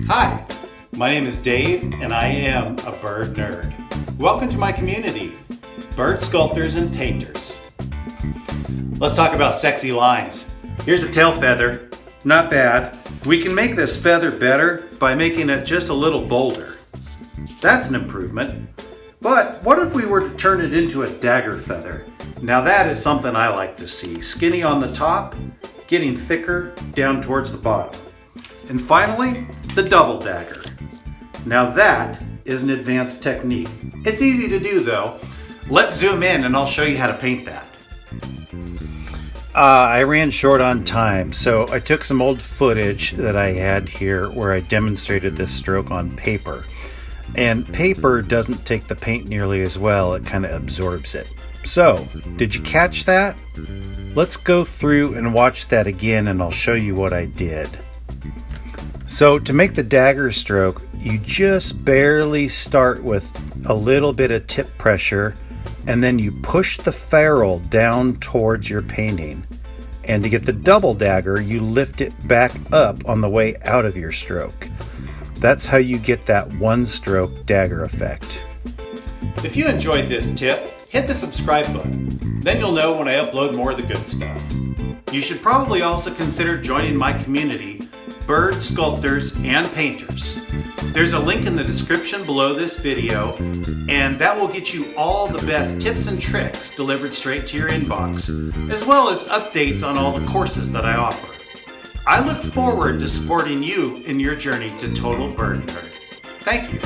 Hi, my name is Dave and I am a bird nerd. Welcome to my community, bird sculptors and painters. Let's talk about sexy lines. Here's a tail feather, not bad. We can make this feather better by making it just a little bolder. That's an improvement. But what if we were to turn it into a dagger feather? Now that is something I like to see. Skinny on the top, getting thicker down towards the bottom. And finally, the double dagger. Now that is an advanced technique. It's easy to do though. Let's zoom in and I'll show you how to paint that. I ran short on time, so I took some old footage that I had here where I demonstrated this stroke on paper. And paper doesn't take the paint nearly as well, it kind of absorbs it. So, did you catch that? Let's go through and watch that again and I'll show you what I did. So to make the dagger stroke, you just barely start with a little bit of tip pressure and then you push the ferrule down towards your painting. And to get the double dagger, you lift it back up on the way out of your stroke. That's how you get that one stroke dagger effect. If you enjoyed this tip, hit the subscribe button. Then you'll know when I upload more of the good stuff. You should probably also consider joining my community, bird sculptors and painters. There's a link in the description below this video, and that will get you all the best tips and tricks delivered straight to your inbox, as well as updates on all the courses that I offer. I look forward to supporting you in your journey to total bird nerd. Thank you.